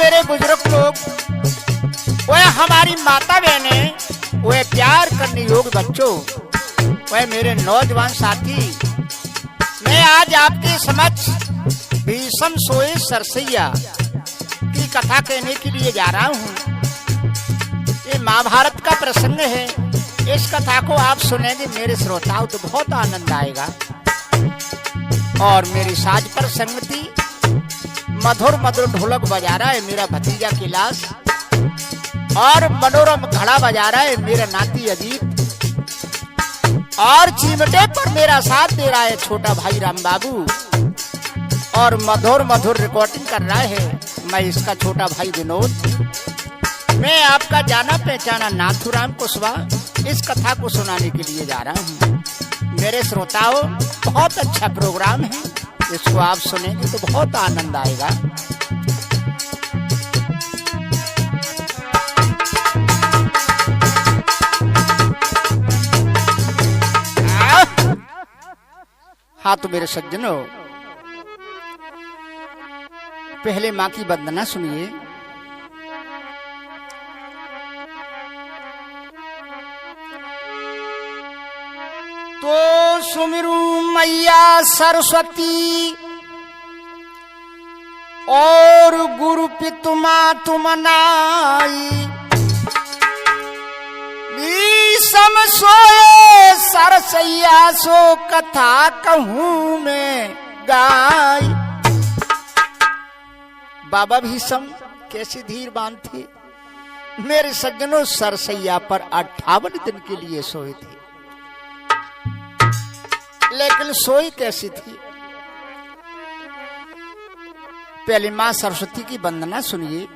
मेरे बुजुर्ग लोग, वह हमारी माता बहने, वह प्यार करने योग्य बच्चों, वह मेरे नौजवान साथी, मैं आज आपके समक्ष भीषम सोए सरसैया की कथा कहने के लिए जा रहा हूँ। ये महाभारत का प्रसंग है। इस कथा को आप सुनेंगे मेरे श्रोताओं तो बहुत आनंद आएगा। और मेरी साज पर संगति मधुर मधुर ढोलक बजा रहा है मेरा भतीजा कैलाश, और मनोरम घड़ा बजा रहा है मेरा नाती अजीत, और चिमटे पर मेरा साथ दे रहा है छोटा भाई राम बाबू, और मधुर मधुर रिकॉर्डिंग कर रहा है मैं इसका छोटा भाई विनोद। मैं आपका जाना पहचाना नाथुराम कुशवाहा इस कथा को सुनाने के लिए जा रहा हूँ। मेरे श्रोताओं, बहुत अच्छा प्रोग्राम है, इसको आप सुनेंगे तो बहुत आनंद आएगा। हाँ तो मेरे सज्जनों, पहले माँ की वंदना सुनिए। तो सुमिरू मैया सरस्वती और गुरु पितुमा तुम नाई, विषम सोए सरसैया सो कथा कहूं मैं गाई। बाबा भीषम कैसे धीरवान थे मेरे सज्जनों, सरसैया पर 58 दिन के लिए सोए थे। लेकिन सोई कैसी थी? पहले मां सरस्वती की वंदना सुनिए।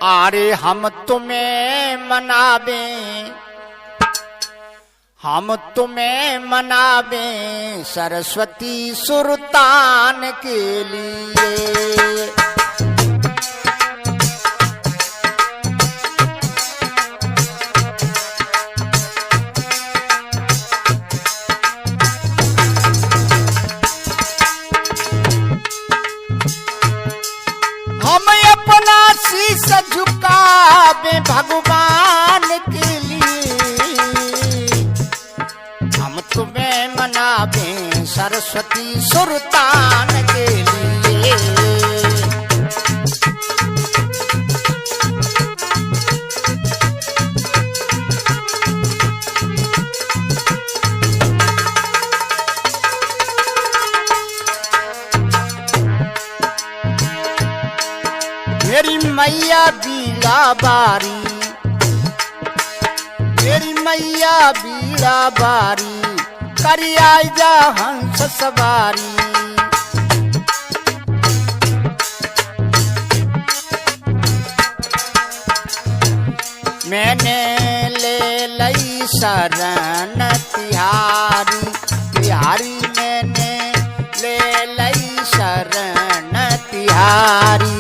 अरे हम तुम्हें मनावे, हम तुम्हें मनावे सरस्वती सुरतान के लिए। हम अपना शीश झुकावे भगवान के लिए, हम तुम्हें मनावे सरस्वती सुरतान के लिए। मेरी मैया बीड़ा बारी, मेरी मैया बीड़ा बारी, करी आई जा हंस सवारी। मैंने ले लई शरण तिहारी, तिहारी मैंने ले लई शरण तिहारी।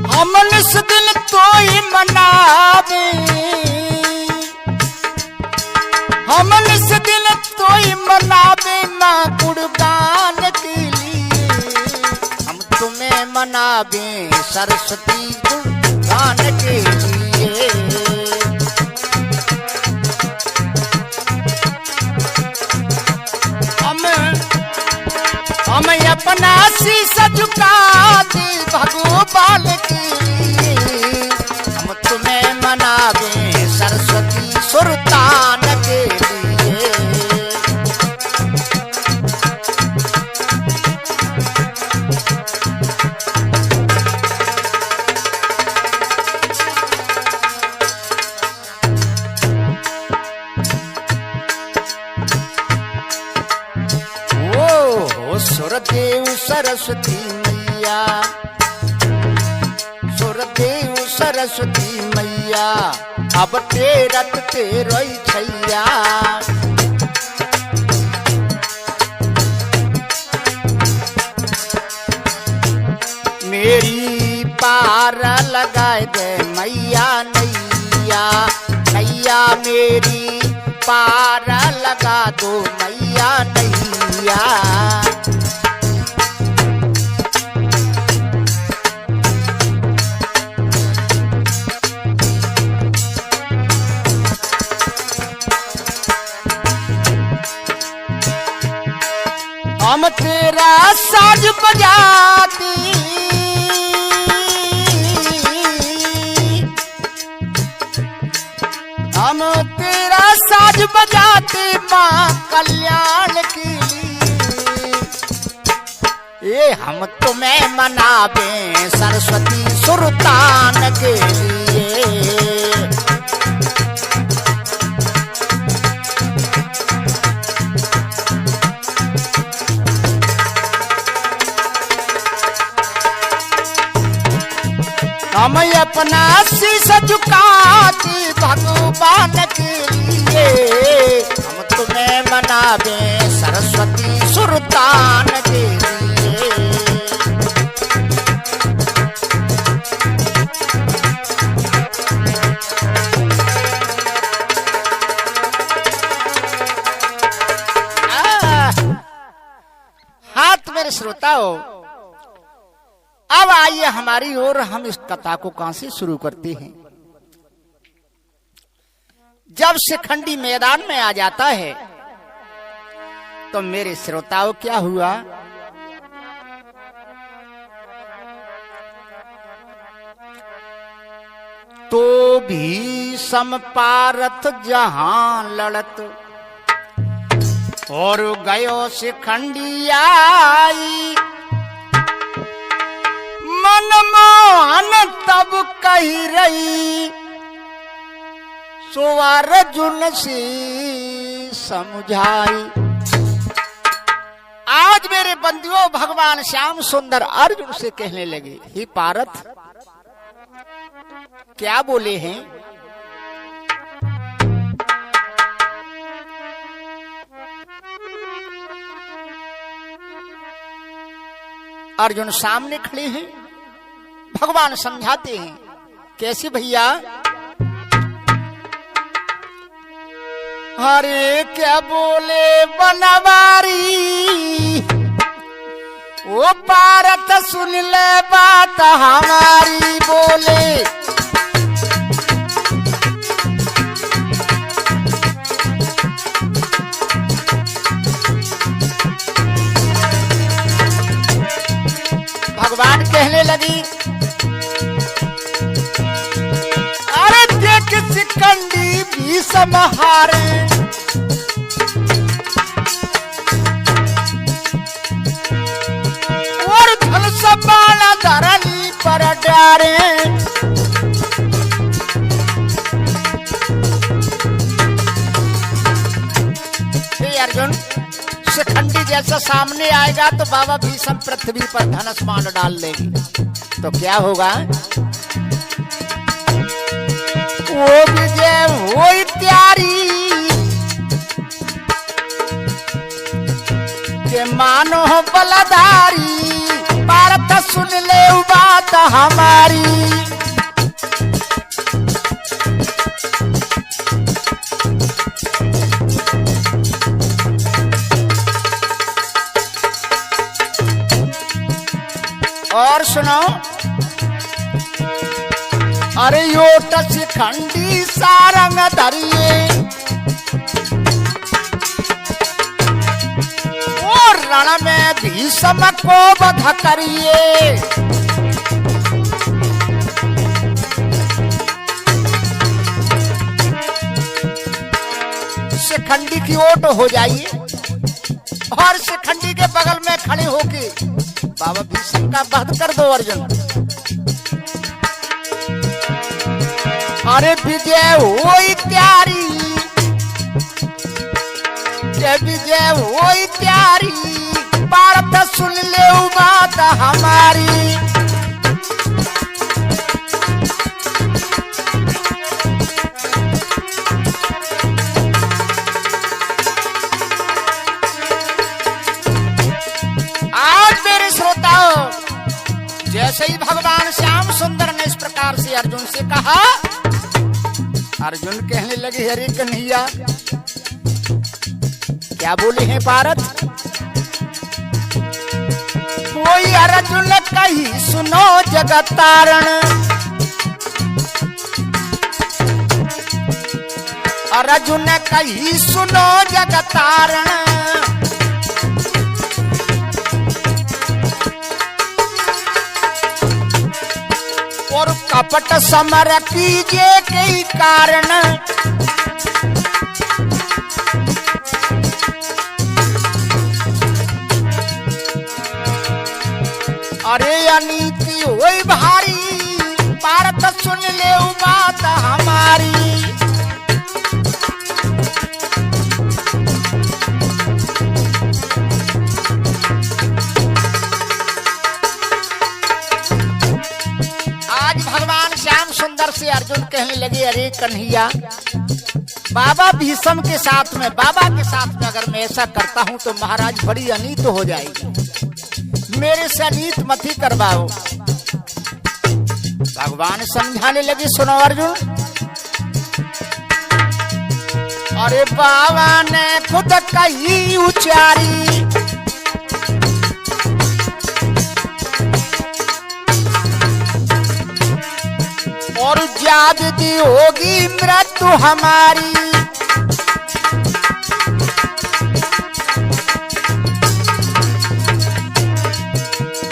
हम इस दिन तो ही मनावे, हम इस दिन तो ही मनावे माँ गुणगान के लिए। हम तुम्हें मनावे सरस्वती गुणगान के लिए। हम अपना शीश झुकाते भगवान के लिए। हम तुम्हें मनावे सरस्वती सुरतान के लिए। सुरदेव सरस्वती मैया, सुरदेव सरस्वती मैया, अब तेरत तेरई छैया। मेरी पार लगाए दे मैया नैया, नैया मेरी पार लगा दो मैया नैया। हम तेरा साज बजाती, हम तेरा साज बजाते माँ कल्याण के लिए। ये हम तुम्हें मनावे सरस्वती सुरतान के लिए। हम अपना शीश झुकाते भगवान के लिए। हम तुम्हें मनावे सरस्वती सुरतान के लिए। हाथ मेरे श्रोताओं, अब आइए हमारी ओर, हम इस कथा को कहां से शुरू करते हैं। जब शिखंडी मैदान में आ जाता है तो मेरे श्रोताओं क्या हुआ, तो भी समपारथ जहां लड़त और गयो शिखंडी आई। मनमोहन तब कही रही सो अर्जुन से समझाई। आज मेरे बंधुओं भगवान श्याम सुंदर अर्जुन से कहने लगे, हे पारथ, क्या बोले हैं? अर्जुन सामने खड़े हैं, भगवान समझाते हैं। कैसे भैया? अरे क्या बोले बनवारी, ओ पारथ सुन ले बात हमारी। बोले भगवान कहने लगी, अरे देख शिखंडी भी समहारे, और धन संभाला धरनी पर डारे। अर्जुन, शिखंडी जैसा सामने आएगा तो बाबा भीष्म पृथ्वी पर धनुष बाण डाल देगी, तो क्या होगा? वो विजय होई त्यारी के मानो बलधारी। पारथ सुन ले बात हमारी। और सुनो, अरे योट शिखंडी सारंग धरिए, और रण में भीष्म को वध करिए। शिखंडी की ओट हो जाइए और शिखंडी के बगल में खड़े होके बाबा भीष्म का वध कर दो अर्जुन। अरे विजय होई त्यारी, विजय होई त्यारी। पारथ सुन ले बात हमारी। आज मेरे श्रोताओं, जैसे ही श्याम सुंदर ने इस प्रकार से अर्जुन से कहा। अर्जुन कहने लगे, अरे कन्हैया क्या बोले हैं पारत? कोई अर्जुन कही सुनो जगत तारण, अर्जुन कही सुनो जगत तारण, और कपट समर कीजिए कई कारण, अरे अनीति होई भारी, भारत सुन ले बात हमारी। आज भगवान श्याम सुंदर से अर्जुन कहने लगे, अरे कन्हैया बाबा भीष्म के साथ में, बाबा के साथ में अगर मैं ऐसा करता हूं तो महाराज बड़ी अनीत हो जाएगी, मेरे से अनीत मत ही करवाओ। भगवान समझाने लगे, सुनो अर्जुन, अरे बाबा ने खुद कही उचारी, और ज्यादती होगी मृत्यु हमारी।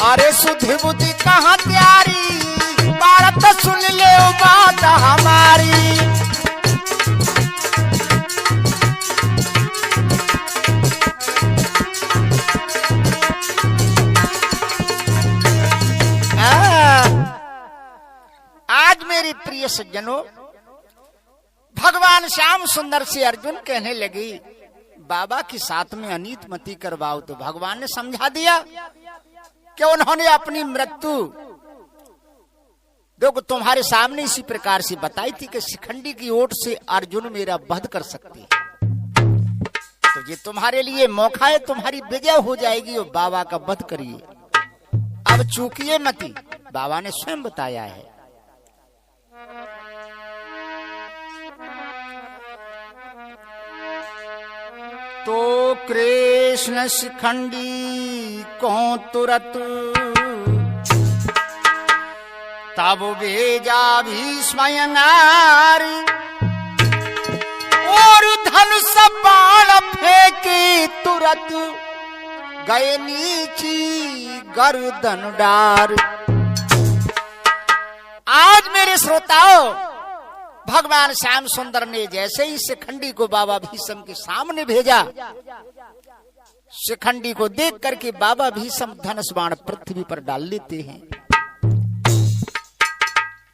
अरे सुधि बुद्धि कहाँ त्यारी, भारत सुन ले बात हमारी। आज मेरे प्रिय सज्जनों, भगवान श्याम सुंदर से अर्जुन कहने लगी, बाबा के साथ में अनीत मती करवाओ। तो भगवान ने समझा दिया कि उन्होंने अपनी मृत्यु देखो तुम्हारे सामने इसी प्रकार से बताई थी कि शिखंडी की ओट से अर्जुन मेरा वध कर सकते हैं। तो ये तुम्हारे लिए मौका है, तुम्हारी विजय हो जाएगी और बाबा का वध करिए। अब चूकिए मती, बाबा ने स्वयं बताया है। तो कृष्ण शिखंडी को तुरत तब भेजा भीष्म और धनुष बाण फेंके तुरत गए नीची गर्दन डार। आज मेरे श्रोताओं, भगवान श्याम सुंदर ने जैसे ही शिखंडी को बाबा भीष्म के सामने भेजा, शिखंडी को देख करके बाबा भीष्म धनुष बाण पृथ्वी पर डाल लेते हैं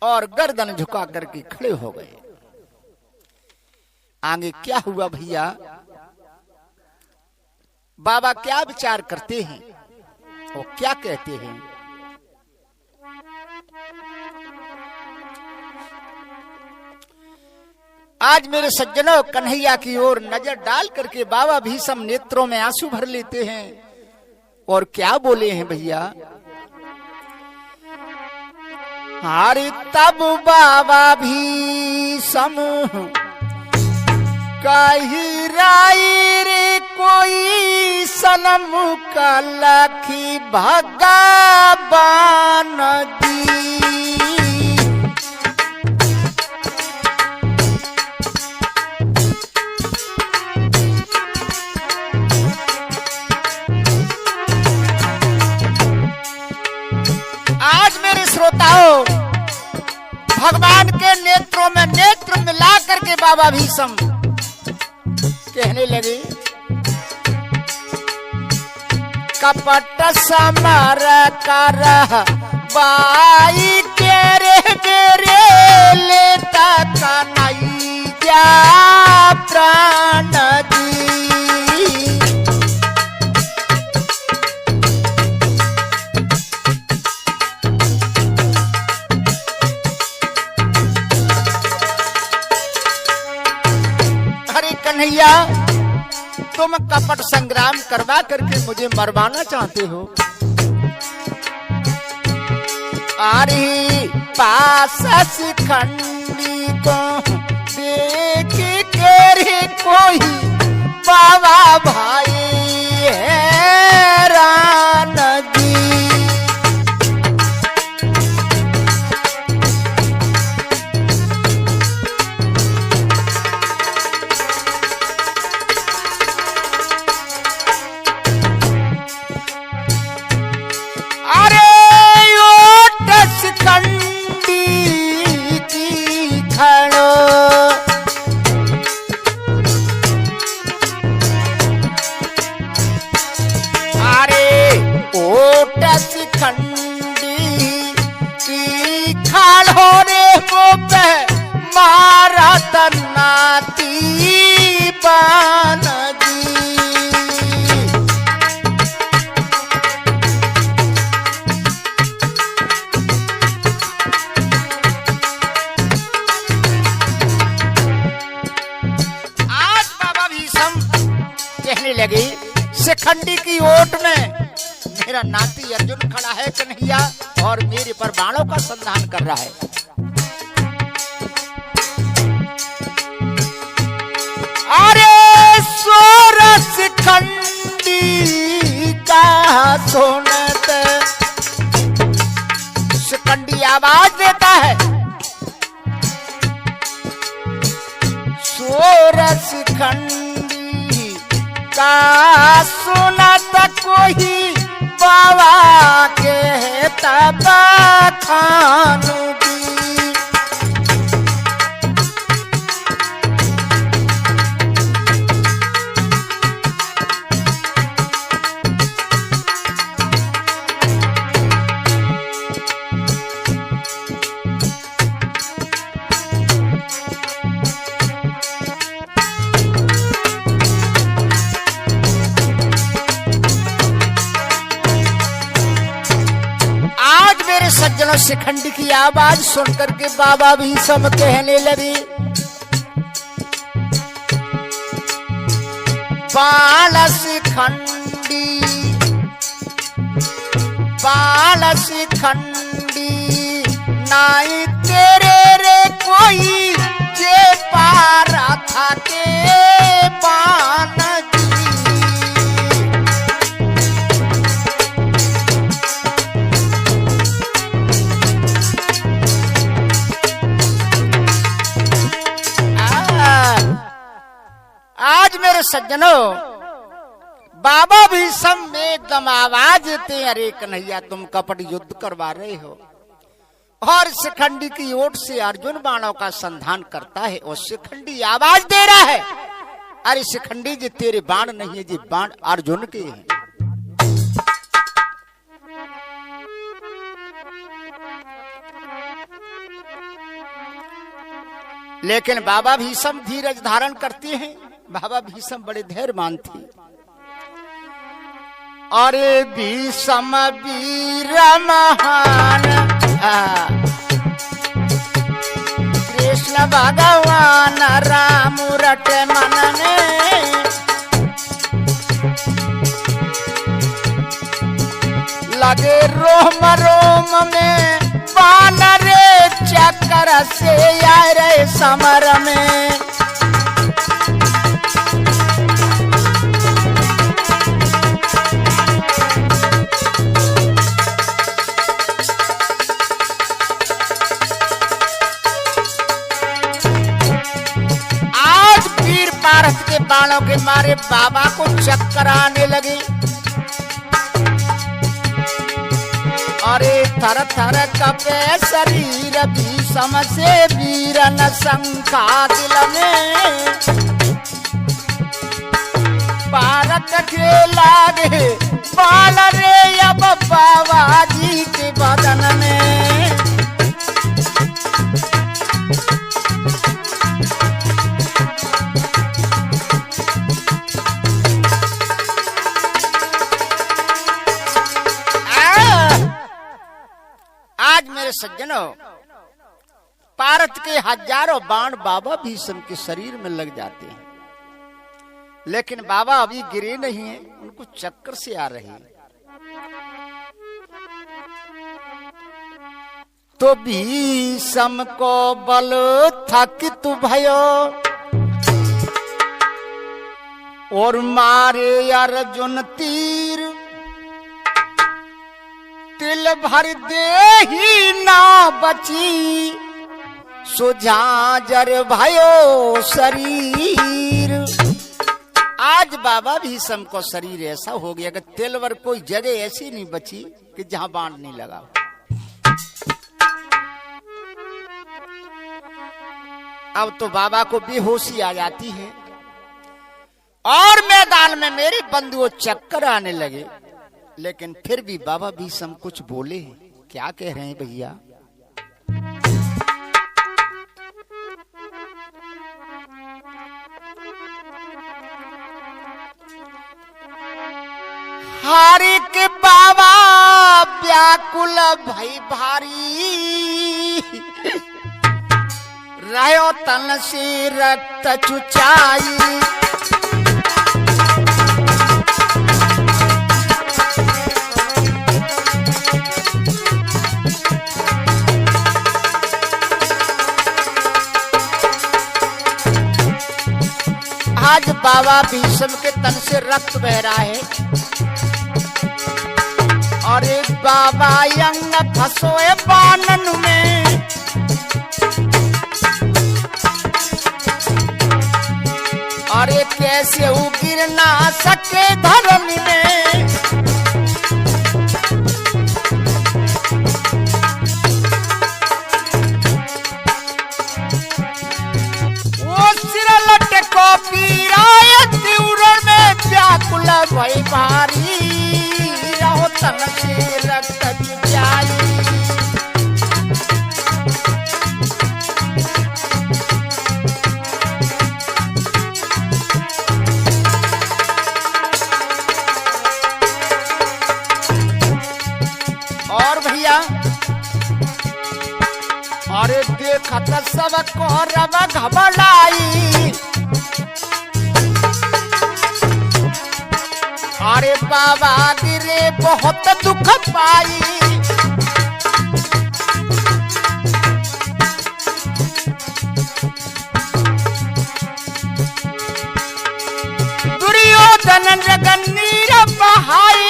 और गर्दन झुका करके खड़े हो गए। आगे क्या हुआ भैया, बाबा क्या विचार करते हैं और क्या कहते हैं? आज मेरे सज्जनों, कन्हैया की ओर नजर डाल करके बाबा भीष्म नेत्रों में आंसू भर लेते हैं और क्या बोले हैं भैया? हरि तब बाबा भीष्म कही राई रे कोई सनम का लखी भगवान दी। आज मेरे श्रोताओं, भगवान के नेत्रों में नेत्र मिला करके बाबा भीष्म कहने लगे, कपट समर कर बाई तेरे मेरे लेता कन्हई जा प्राण दी। कन्हैया, तुम कपट संग्राम करवा करके मुझे मरवाना चाहते हो। आरी पास शिखंडी को देख के रे कोई बाबा भाई हैरान जी। नाती बान जी। आज बाबा भीष्म कहने लगे शिखंडी की ओट में मेरा नाती अर्जुन खड़ा है कन्हैया और मेरे पर बाणों का संधान कर रहा है। अरे सोरस खंडी का सुनत शिखंडी आवाज देता है। सोरस खंडी का सुनत कोई बाबा के तब खानू सज्जनों शिखंडी की आवाज सुनकर के बाबा भीष्म कहने लगे बाल शिखंडी नाई तेरे रे कोई जे पारा था के बान मेरे सज्जनों बाबा भीष्म में एकदम आवाज देते अरे कन्हैया तुम कपट युद्ध करवा रहे हो और शिखंडी की ओट से अर्जुन बाणों का संधान करता है और शिखंडी आवाज दे रहा है अरे शिखंडी जी तेरे बाण नहीं है जी बाण अर्जुन के हैं। लेकिन बाबा भीष्म धीरज धारण करते हैं। बाबा भीष्म बड़े धैर्यवान थे। अरे भीष्म वीर महान कृष्ण भगवान राम रट मन में लगे रोम रोम में बाण रे चक्कर से आए रे समर में। पारस के बाणों के मारे बाबा को चक्कर आने लगे। अरे थर थर कपे शरीर भीष्म से वीर न शंका दिल में पारत के लागे बाल रे अब बाबा जी के बदन में। मेरे सज्जनों पारत के हजारों बाण बाबा भीष्म के शरीर में लग जाते हैं लेकिन बाबा अभी गिरे नहीं हैं, उनको चक्कर से आ रहे हैं। तो भीषम को बल थकित भयो और मारे अर्जुन तीर तिल भर दे ही ना बची सुझाजर भयो शरीर। आज बाबा भीषम को शरीर ऐसा हो गया कि तिल भर कोई जगह ऐसी नहीं बची कि जहां बाण नहीं लगा। अब तो बाबा को बेहोशी आ जाती है और मैदान में मेरे बंधुओं चक्कर आने लगे, लेकिन फिर भी बाबा भीषम कुछ बोले। क्या कह रहे हैं भैया? हारी के बाबा व्याकुल भई भारी रहो तन से रक्त चुचाई। आज बाबा भीषम के तन से रक्त बह रहा है और एक बाबा अंग फंसोए बानन में। और एक कैसे वो गिर ना सके धर्म में। वो सिर लटको पीराए तीव्र में व्याकुल भई भारी रहो तन से रक्त चुचाई। और भैया और देखत सब को रब घबराई। अरे बाबा गिरे बहुत दुख पाई। दुर्योधन जगन्नीर बहाई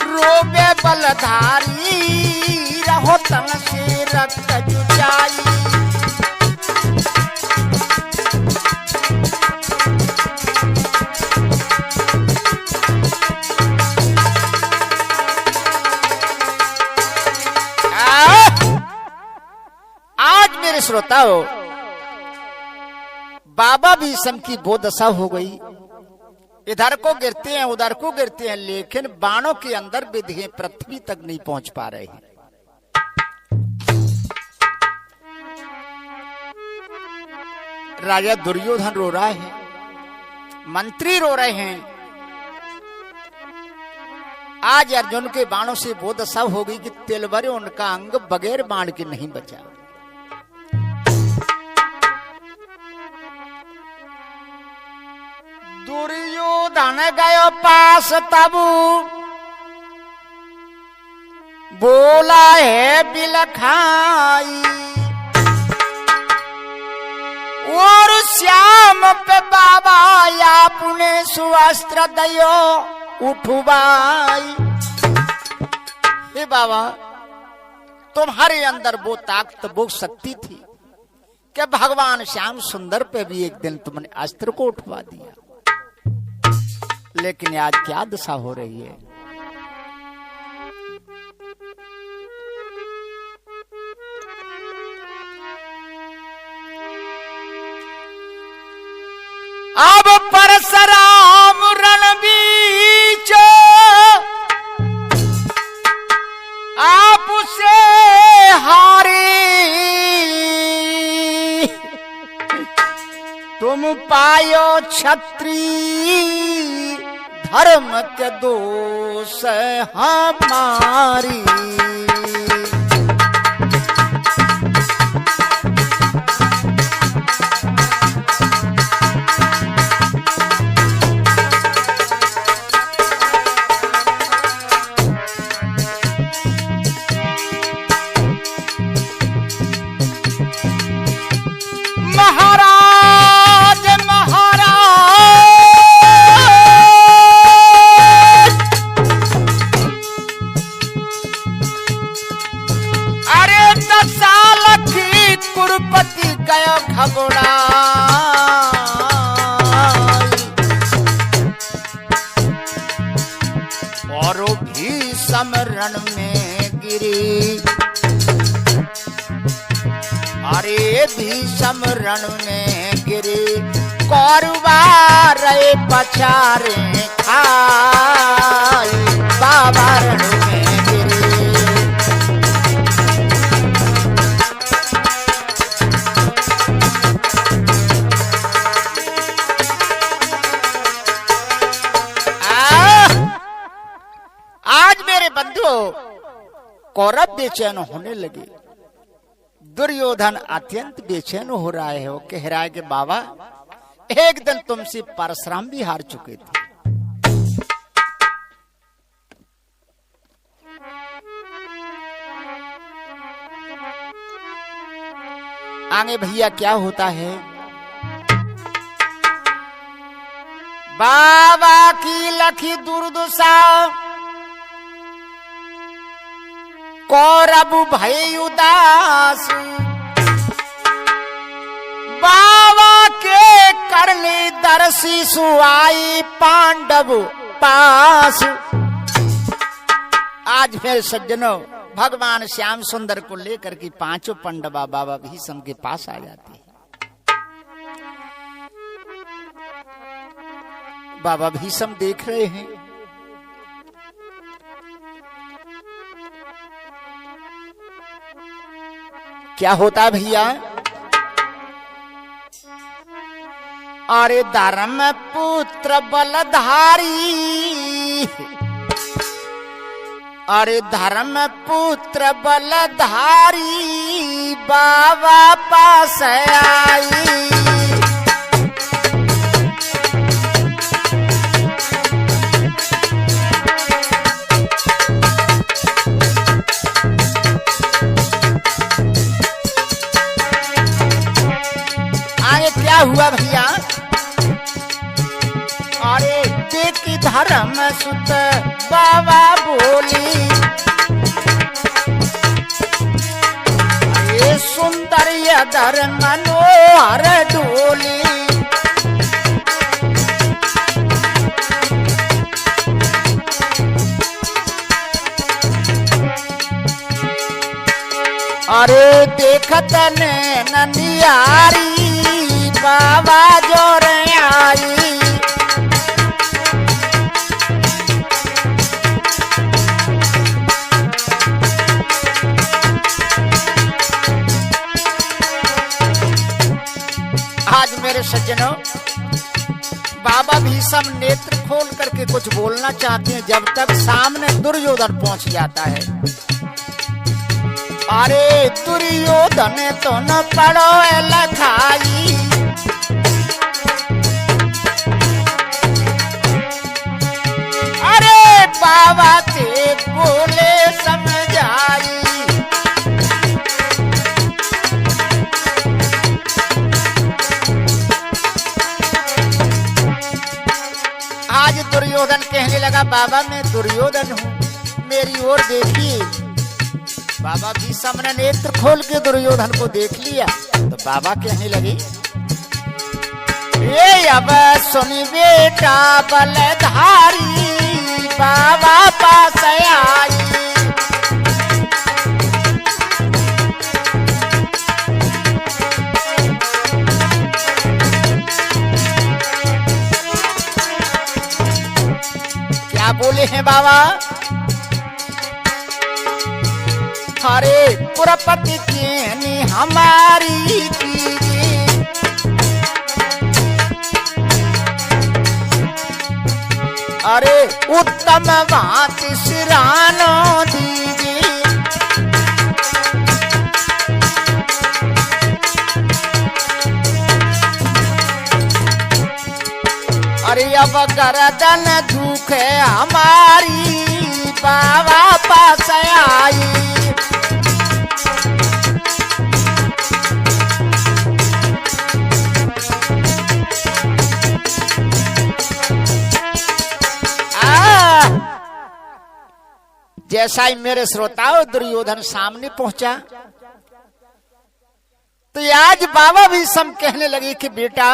रोबे बलधारी रहो तन से रक्त चुचाई। आज मेरे श्रोताओं बाबा भीषम की वो दशा हो गई। इधर को गिरते हैं उधर को गिरते हैं, लेकिन बाणों के अंदर विधि पृथ्वी तक नहीं पहुंच पा रहे हैं। राजा दुर्योधन रो रहा है, मंत्री रो रहे हैं। आज अर्जुन के बाणों से वो दशा हो गई कि तिलवरे उनका अंग बगैर बाण के नहीं बचा। दुर्योधन गयो पास तबु बोला है बिलखाई। और श्याम पे बाबा आपने सुअस्त्र दयो उठुबाई। हे बाबा तुम्हारे अंदर वो ताकत वो शक्ति थी कि भगवान श्याम सुंदर पे भी एक दिन तुमने अस्त्र को उठवा दिया, लेकिन आज क्या दशा हो रही है। अब परशुराम रणबीच आप से हारे तुम पायो क्षत्रिय धर्म के दोष हमारी। साल की कुरुपति गयो घबरा और भी समरण में गिरी। अरे भी समरण में गिरी कौरवा रे पछारे खाए बाबा रण में गिरी। आज मेरे बंधुओं कौरव बेचैन होने लगे। दुर्योधन अत्यंत बेचैन हो रहा है। वो कह रहा है कि बाबा एक दिन तुमसे परशुराम भी हार चुके थे। आगे भैया क्या होता है? बाबा की लखी दुर्दशा कौरव भय उदास बाबा के करनी दर्शी सुआई पांडव पास। आज फिर सज्जनों भगवान श्याम सुंदर को लेकर के पांचों पांडवा बाबा भीष्म के पास आ जाते हैं। बाबा भीष्म देख रहे हैं क्या होता भैया? अरे धर्म पुत्र बलधारी, अरे धर्म पुत्र बलधारी बाबा पास आई। क्या हुआ भैया? अरे देखी धर्म सुत बाबा बोली, अरे सुंदर यदर मनोहर डोली। अरे देखत ने ननियारी बाबा जोर आई। आज मेरे सज्जनों बाबा भीष्म नेत्र खोल करके कुछ बोलना चाहते हैं, जब तक सामने दुर्योधन पहुंच जाता है। अरे दुर्योधन तो न पड़ो लखाई, अरे बाबा ते बोले समझाई। आज दुर्योधन कहने लगा बाबा मैं दुर्योधन हूँ, मेरी ओर देखिए। बाबा भीष्म ने नेत्र खोल के दुर्योधन को देख लिया तो बाबा कहने लगे ये अब सुनी बेटा बलधारी बाबा पास आई। क्या बोले हैं बाबा? अरे पुरपति की हमारी कीजिए, अरे उत्तम बात सिरानो दीजिए। अरे अब गर्दन दुखे हमारी बाबा पास आई। जैसा ही मेरे श्रोताओं दुर्योधन सामने पहुंचा, तो आज बाबा भी सम कहने लगे कि बेटा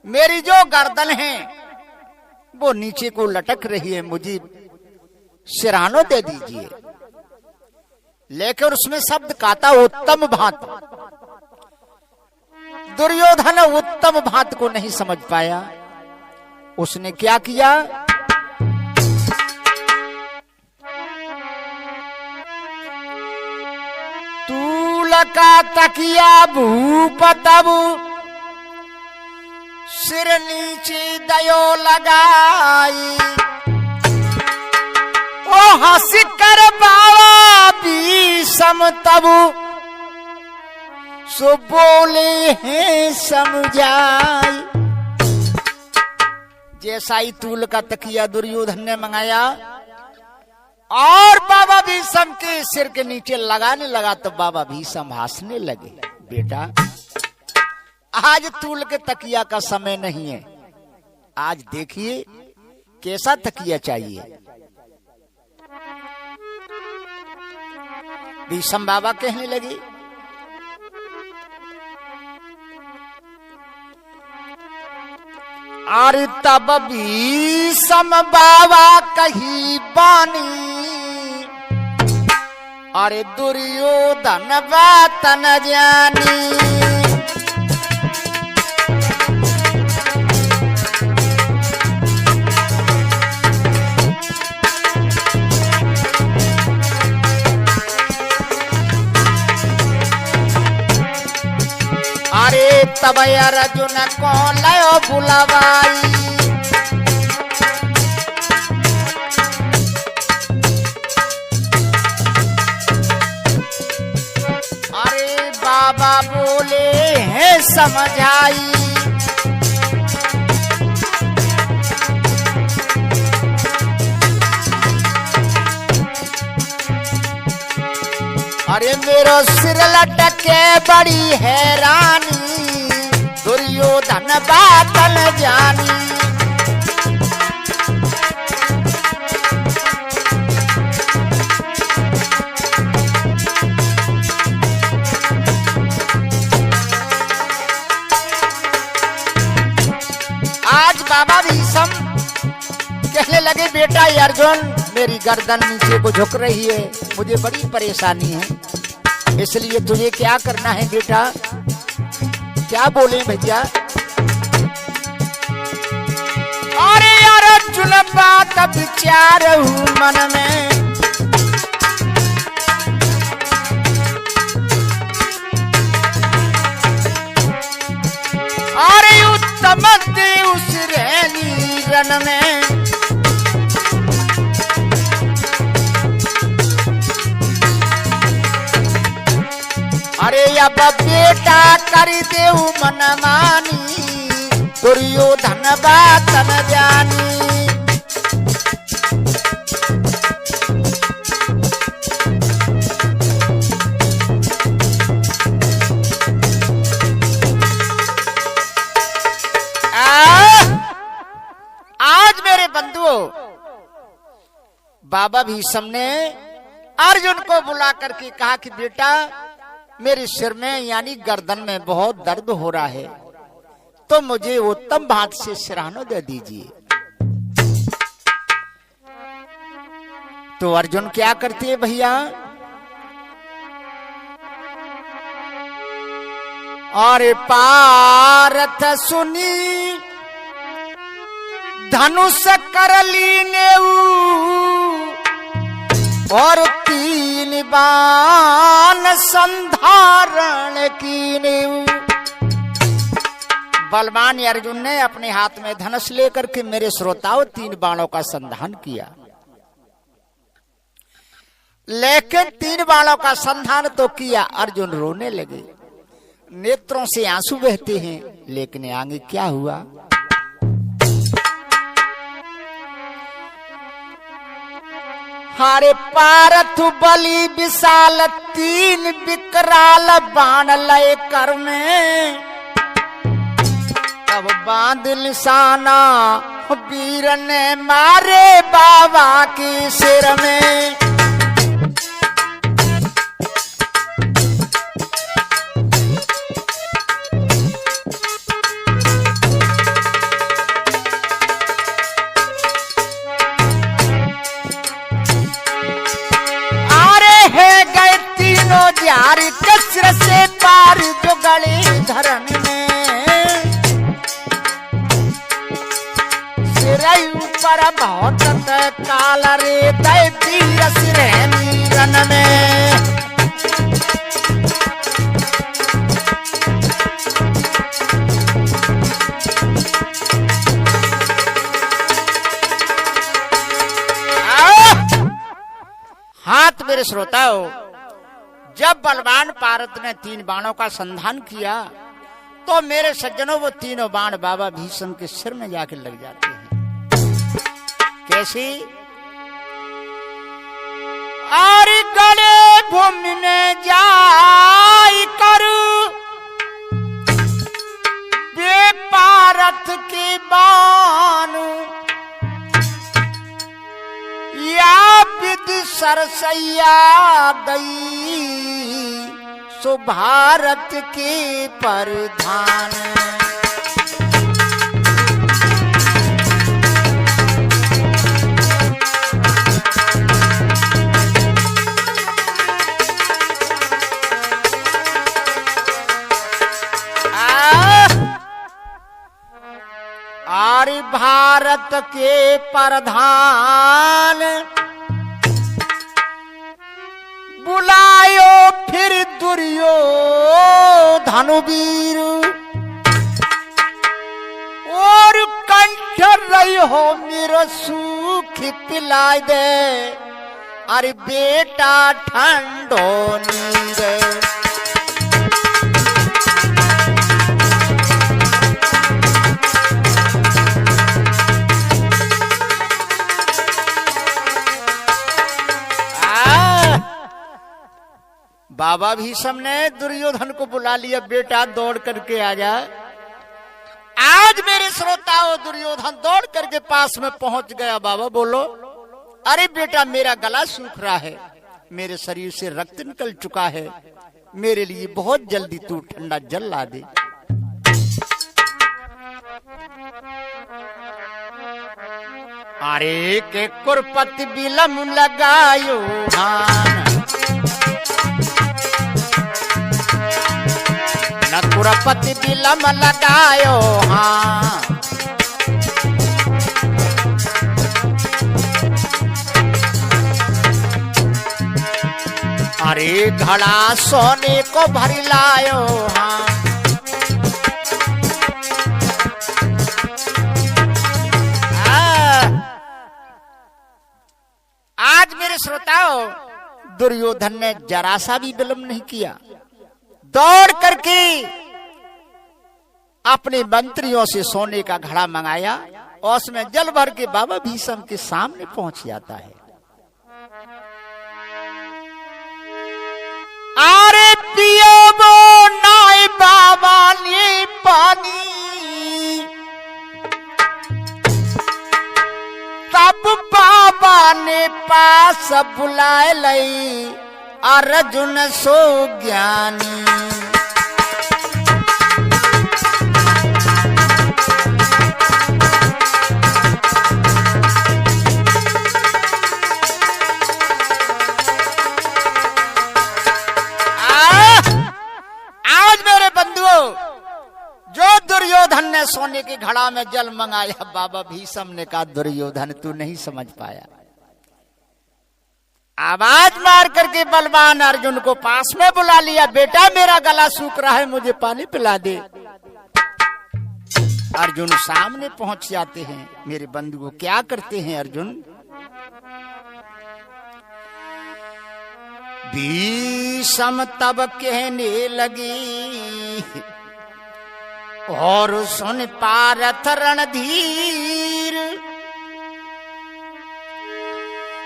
मेरी जो गर्दन है वो नीचे को लटक रही है, मुझे सिरहानो दे दीजिए। लेकिन उसमें शब्द काता उत्तम भात। दुर्योधन उत्तम भात को नहीं समझ पाया। उसने क्या किया, तूल का तकिया भूप तबु सिर नीचे दयो लगाई। ओ हंस कर बाबा भीषम तबु सो बोले हैं समझाई। जैसा ही तूल का तकिया दुर्योधन ने मंगाया और बाबा भीषम के सिर के नीचे लगाने लगा तो बाबा भीषम हंसने लगे। बेटा आज तूल के तकिया का समय नहीं है, आज देखिए कैसा तकिया चाहिए। भीषम बाबा कहने लगे, अरे तब भीषम बाबा कही बानी, अरे दुर्योधन बात न जानी। अरे तब अर्जुन को लयो बुलावाई, अरे बाबा बोले हैं समझाई। अरे मेरो सिर लटके बड़ी हैरानी, दुर्योधन बात न जानी। आज बाबा भीषम कहने लगे, बेटा अर्जुन मेरी गर्दन नीचे को झुक रही है, मुझे बड़ी परेशानी है, इसलिए तुझे क्या करना है बेटा। क्या बोले भैया, अरे अर्जुन बात विचार हूं मन में, अरे उत्तम उस रैनी रन में, अरे अब बेटा कर देऊ मन मानी, दुर्योधन बात न जानी। आज मेरे बंधुओं बाबा भीषम ने अर्जुन को बुला करके कहा कि बेटा मेरे सिर में यानी गर्दन में बहुत दर्द हो रहा है, तो मुझे उत्तम भात से सिरहानो दे दीजिए। तो अर्जुन क्या करते हैं भैया, और पारथ सुनी धनुष कर लीने और तीन बाण संधारण कीने। बलवान अर्जुन ने अपने हाथ में धनुष लेकर के मेरे श्रोताओं 3 बाणों का संधान किया, लेकिन 3 बाणों का संधान तो किया, अर्जुन रोने लगे, नेत्रों से आंसू बहते हैं, लेकिन आगे क्या हुआ। हारे पारथ बलि विशाल 3 विकराल बाण लय कर में, तब बांध निशाना वीर ने मारे बाबा के सिर में। पर बहुत काल रे दैती असरे नीरन में। हाथ मेरे श्रोताओ, जब बलवान पारत ने 3 बाणों का संधान किया तो मेरे सज्जनों वो तीनों बाण बाबा भीष्म के सिर में जाकर लग जाते हैं। कैसी? और गले भूमि में जाई कर बेपारत के बाण, या विधि सरसैया गई सो भारत के प्रधान। आर्य भारत के प्रधान, बुलायो फिर दुर्योधन वीर, और कंठ रही हो मेरो सुख पिलाए दे, अरे बेटा ठंडो नीर। बाबा भीष्म ने दुर्योधन को बुला लिया, बेटा दौड़ करके आ जा। आज मेरे श्रोताओं, दुर्योधन दौड़ करके पास में पहुंच गया। बाबा बोलो। अरे बेटा, मेरा गला सूख रहा है, मेरे शरीर से रक्त निकल चुका है, मेरे लिए बहुत जल्दी तू ठंडा जल ला दे। अरे के कुरपति बिलम लगायो हान, न कुरपति बिलम लगायो हाँ। अरे घड़ा सोने को भर लायो हाँ। आज मेरे श्रोताओं, दुर्योधन ने जरा सा भी विलंब नहीं किया, दौड़ करके अपने मंत्रियों से सोने का घड़ा मंगाया और उसमें जल भर के बाबा भीष्म के सामने पहुंच जाता है। अरे पियो वो नाय बाबा ने पानी, तब बाबा ने पास बुलाए लई अर्जुन सो ज्ञानी। आज मेरे बंधुओं, जो दुर्योधन ने सोने के घड़ा में जल मंगाया, बाबा भीष्म ने कहा दुर्योधन तू नहीं समझ पाया। आवाज मार करके बलवान अर्जुन को पास में बुला लिया, बेटा मेरा गला सूख रहा है, मुझे पानी पिला दे। अर्जुन सामने पहुंच जाते हैं। मेरे बंधु को क्या करते हैं अर्जुन? भीष्म तब कहने लगी, और सुन पारथ रणधीर,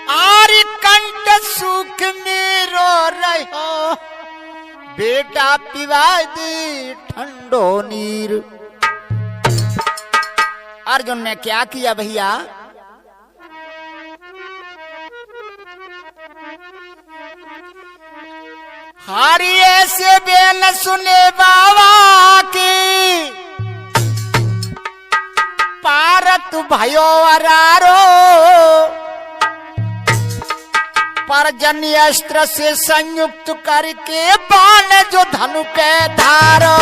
आर्य कंठ सुख में रो रहो, बेटा पिवा दे ठंडो नीर। अर्जुन ने क्या किया भैया? हारी ऐसे बेन सुने बाबा की, पारत भयो अरारो, पर्जन्य अस्त्र से संयुक्त करके बाण जो धनु पे धारो।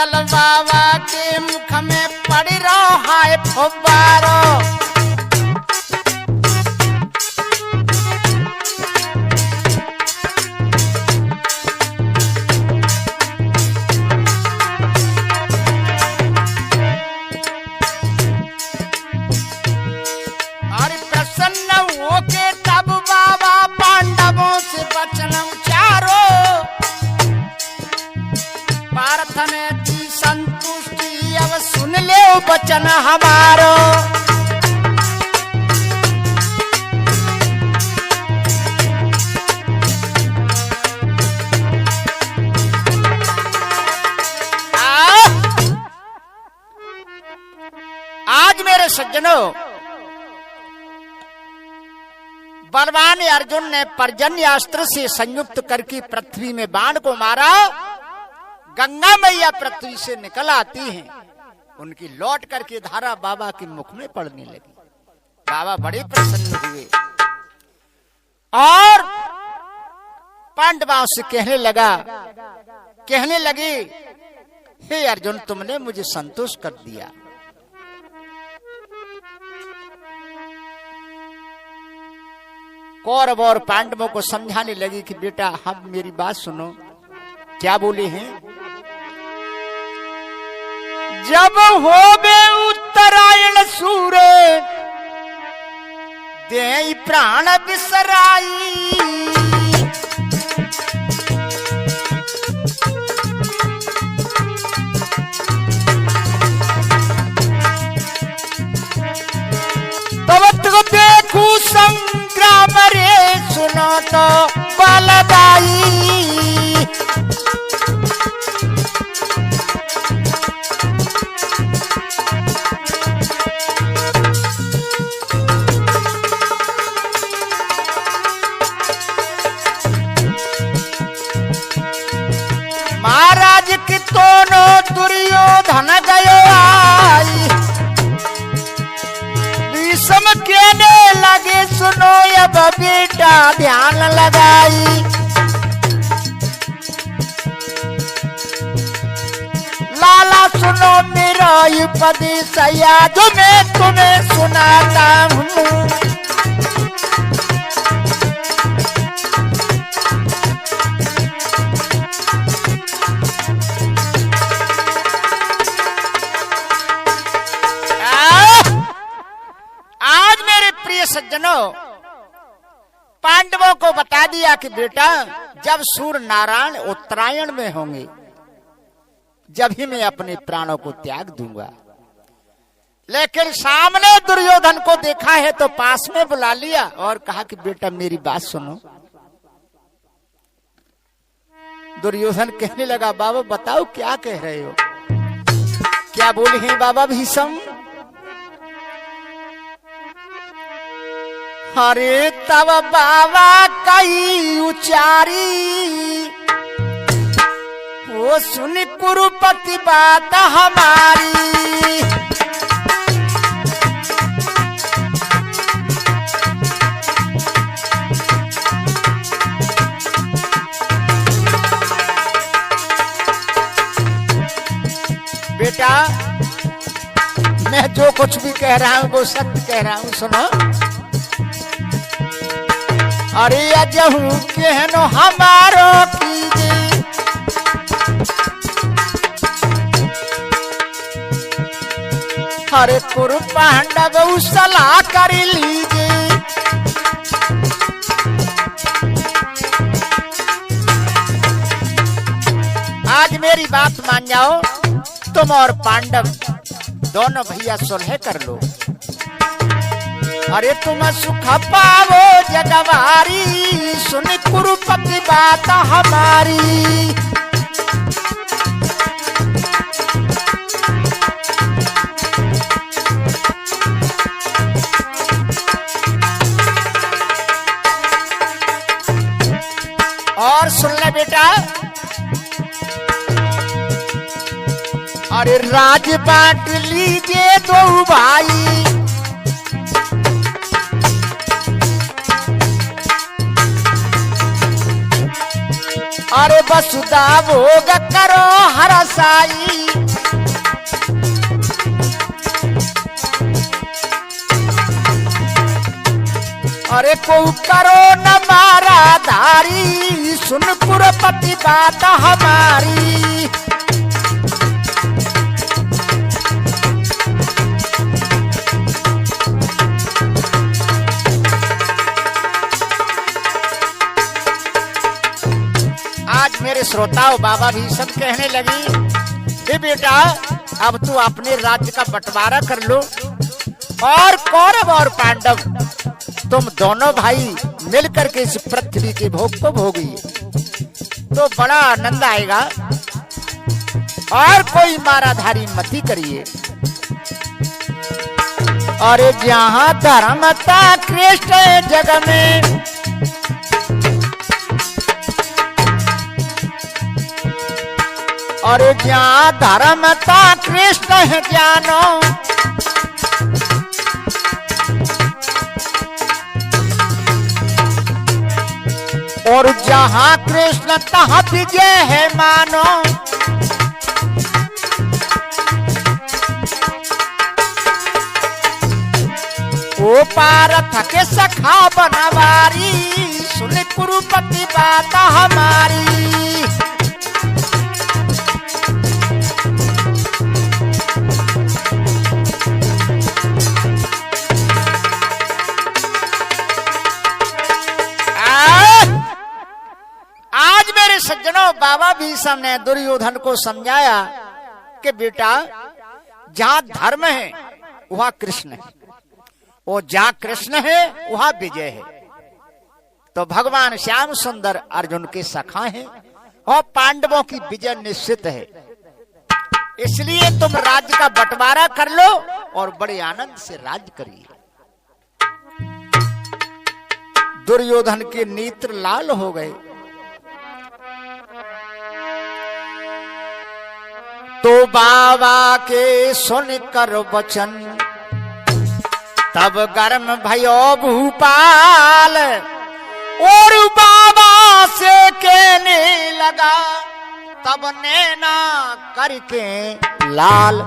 विठल बाबा के मुख में पड़ रहा है फुब्बारो। और प्रसन्न होके तब बाबा पांडवों से वचन उचारो। पार्थ ने दी संतुष्टि अब सुन ले वचन हमारो। आज मेरे सज्जनों, बलवान अर्जुन ने पर्जन्यास्त्र से संयुक्त करके पृथ्वी में बाण को मारा। गंगा मैया पृथ्वी से निकल आती हैं, उनकी लौट करके धारा बाबा के मुख में पड़ने लगी। बाबा बड़े प्रसन्न हुए और पांडवों से कहने लगे, हे अर्जुन, तुमने मुझे संतोष कर दिया। कौरव और पांडवों को समझाने लगी कि बेटा, हम मेरी बात सुनो। क्या बोले हैं? जब होबे उत्तरायण सूरे दे प्राण बिसराई। तब तो देखू संग्राम रे, सुनो तो बलदाई। महाराज की दोनों दुर्योधन गयो आई। भीष्म कहने लगे, सुनो अब बेटा ध्यान लगाई। लाला सुनो मेरा उपदेश, याद मैं तुम्हें सुनाता हूँ। सज्जनों, पांडवों को बता दिया कि बेटा, जब सूर्य नारायण उत्तरायण में होंगे, जब ही मैं अपने प्राणों को त्याग दूंगा। लेकिन सामने दुर्योधन को देखा है तो पास में बुला लिया और कहा कि बेटा मेरी बात सुनो। दुर्योधन कहने लगा, बाबा बताओ क्या कह रहे हो? क्या बोले हैं बाबा भीष्म? अरे तब बाबा कई उचारी, वो सुन कुरुपति बात हमारी। बेटा, मैं जो कुछ भी कह रहा हूँ वो सत्य कह रहा हूँ, सुनो। अरे अजहू कहनो हमारो कीजे, अरे कुरु पांडव सलाह कर लीजे। आज मेरी बात मान जाओ, तुम और पांडव दोनों भैया सुलह कर लो। अरे तुम सुख पावो जगवारी, सुन कुरुपति बात हमारी। और सुन ले बेटा, अरे राज बांट लीजिए दो भाई। अरे वसुधा भोग करो हरसाई। अरे को करो न मारा धारी, सुन कुरपति बात हमारी। आज मेरे श्रोताओं बाबा भी सब कहने लगी कि बेटा अब तू अपने राज्य का बंटवारा कर लो और कौरव और पांडव तुम दोनों भाई मिलकर के इस पृथ्वी के भोग को भोगिए तो बड़ा आनंद आएगा और कोई माराधारी मती करिए। और जहां धर्मता कृष्ण जग में, और जहां धर्मता कृष्ण है जानो, और जहां कृष्ण तहाँ विजय है मानो। ओ पारथ के सखा बनवारी, सुन कुरुपति बात हमारी। सज्जनों बाबा भीष्म ने दुर्योधन को समझाया कि बेटा जहां धर्म है वहां कृष्ण है, और जहां कृष्ण है वहां विजय है। तो भगवान श्याम सुंदर अर्जुन के सखा हैं और पांडवों की विजय निश्चित है। इसलिए तुम राज्य का बंटवारा कर लो और बड़े आनंद से राज्य करिए। दुर्योधन के नेत्र लाल हो गए। तो बाबा के सुन कर वचन तब गर्म भयो भूपाल, और बाबा से कहने लगा तब नैना करके लाल।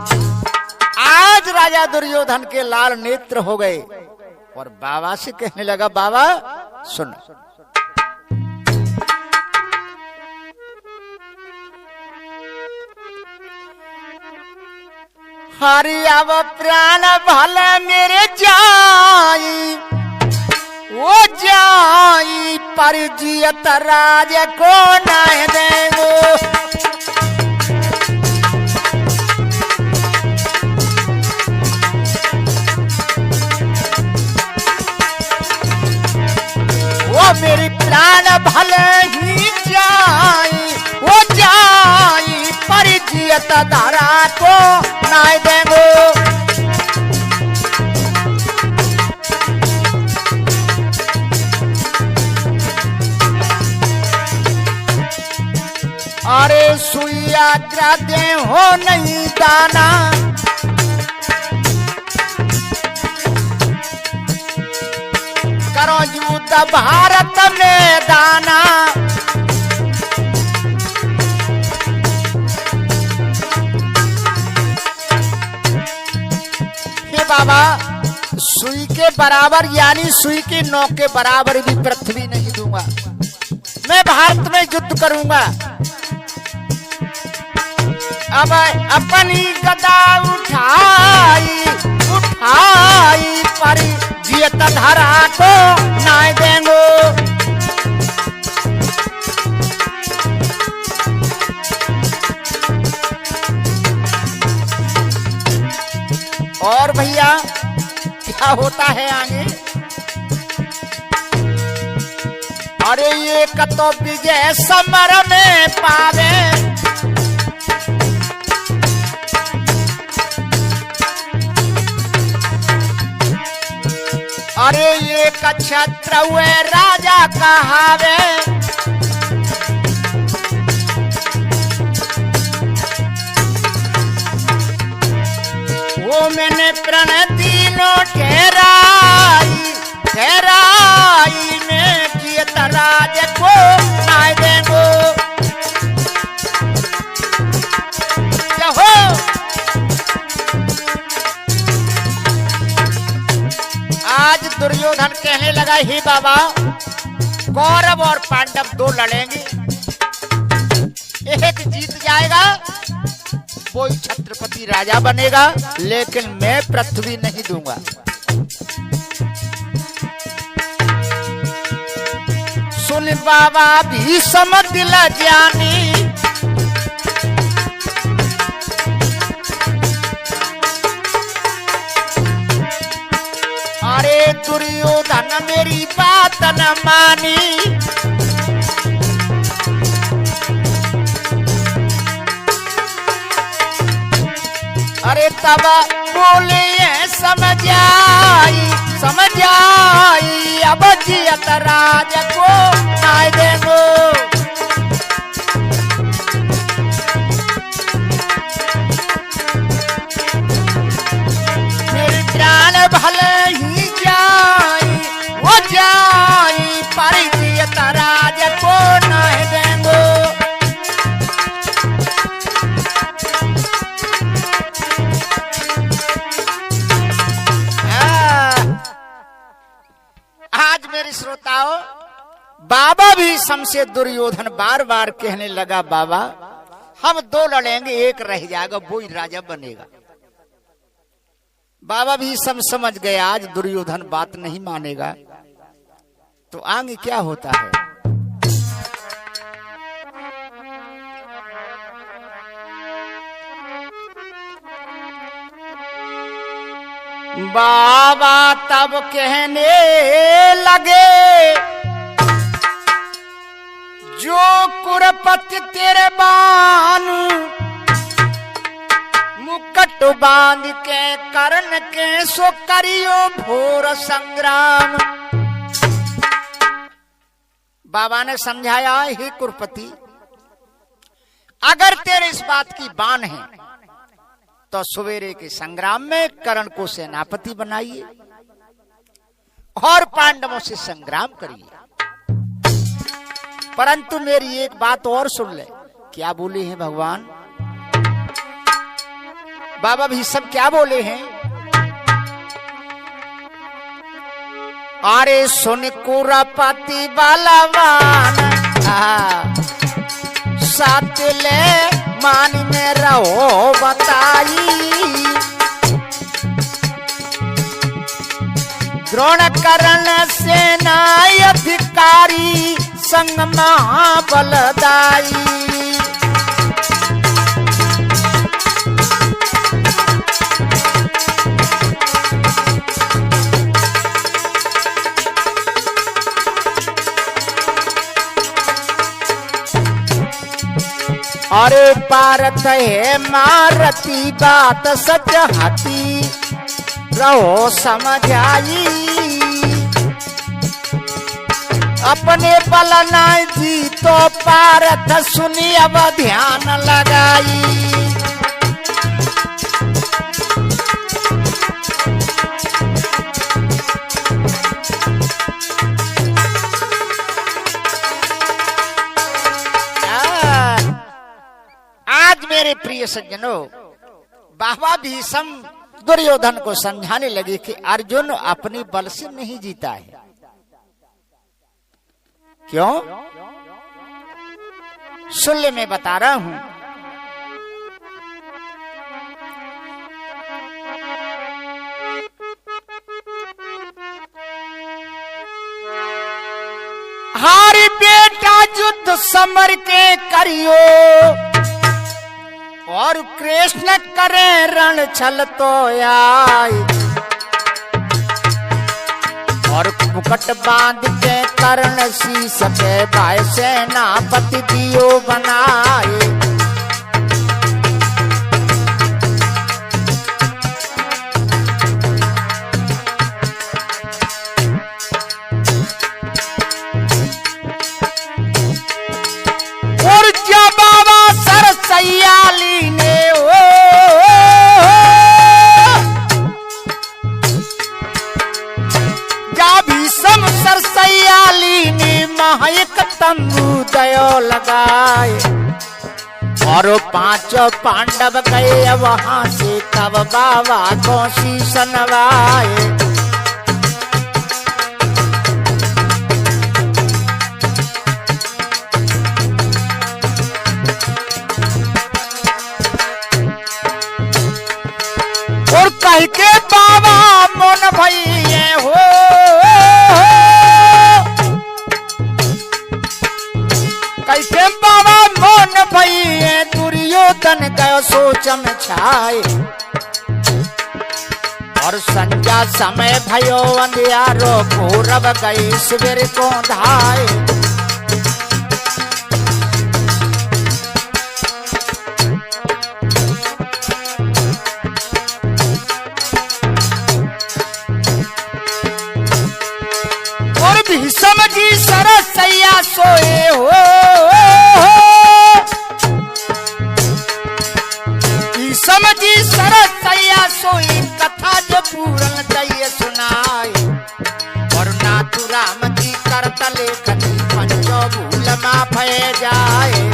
आज राजा दुर्योधन के लाल नेत्र हो गए और बाबा से कहने लगा बाबा सुन, हरि अब प्राण भल मेरे जाई, वो जाई पर जियत राज को न देंगो। वो मेरी प्राण भल ही जाई, वो जाई पर जियत धरा को नाय देंगो। अरे सुइया ग्रादे हो नहीं दाना, करो युद्ध भारत में दाना। बाबा सुई के बराबर यानी सुई के नोक के बराबर भी पृथ्वी नहीं दूंगा, मैं भारत में युद्ध करूंगा। अब अपनी गदा उठाई उठाई पर जियत धरा को नाय देंगो। और भैया क्या होता है आगे, अरे ये कतो विजय समर में पावे, अरे ये क्षत्र हुए राजा कहावे। वो मैंने प्रण तीनों ठहराई ठहराई में जियत राज को नाय देंगो। दुर्योधन कहने लगा, हे बाबा, कौरव और पांडव दो लड़ेंगे, एक जीत जाएगा वो ही छत्रपति राजा बनेगा, लेकिन मैं पृथ्वी नहीं दूंगा। सुन बाबा भीष्म दिल जानी, अरे दुर्योधन मेरी बात न मानी, अरे तब बोले समझ आई अब जियत राज को नाय देगो। मेरी जान भले ही जाई वो जाई, पर जियत राज को नाय देगो। मेरे श्रोताओं, बाबा भीष्म से दुर्योधन बार बार कहने लगा, बाबा हम दो लड़ेंगे, एक रह जाएगा वो ही राजा बनेगा। बाबा भीष्म समझ गए आज दुर्योधन बात नहीं मानेगा, तो आगे क्या होता है। बाबा तब कहने लगे, जो कुरपति तेरे बानु, मुकुट बांध के कर्ण के सो करियो घोर संग्राम। बाबा ने समझाया, हे कुरपति, अगर तेरे इस बात की बान है तो सवेरे के संग्राम में कर्ण को सेनापति बनाइए और पांडवों से संग्राम करिए। परंतु मेरी एक बात और सुन ले। क्या बोले हैं भगवान? बाबा भीष्म क्या बोले हैं? अरे सुन कुरपति बलवान, साथ ले मान में रहो बताई, द्रोण कर्ण सेना अधिकारी संग महाबलदाई। अरे पारत है मारती बात सच हाथी, रहो समझाई, अपने बल नाय जी तो पारत सुनी अब ध्यान लगाई। मेरे प्रिय सज्जनों, बाबा भीष्म दुर्योधन को समझाने लगे कि अर्जुन अपने बल से नहीं जीता है। क्यों? सुन ले, मैं बता रहा हूं। हारी बेटा युद्ध समर के करियो, और कृष्ण करे रण छल तो आए, और मुकुट बांध के कर्ण शीस पे भाई सेनापति दियो बनाए। और जब बाबा सरसैयाली ने सरसैयाली ने महायक तंबू दयो लगाए, और पांचों पांडव गए वहां से तब बाबा को शीश नवाए। ऐसे बाबा मोन भई दुर्योधन गयो सोचम छाए और संजा समय भयो अंधियारो कौरव गई शिविर को धाए और भीषम जी सरसैया सोए हो भीषम जी सरसैया सोई कथा जो पूरन चाहिए सुनाए और नाथु राम जी करत लेखनी पंचो भूल माफ जाए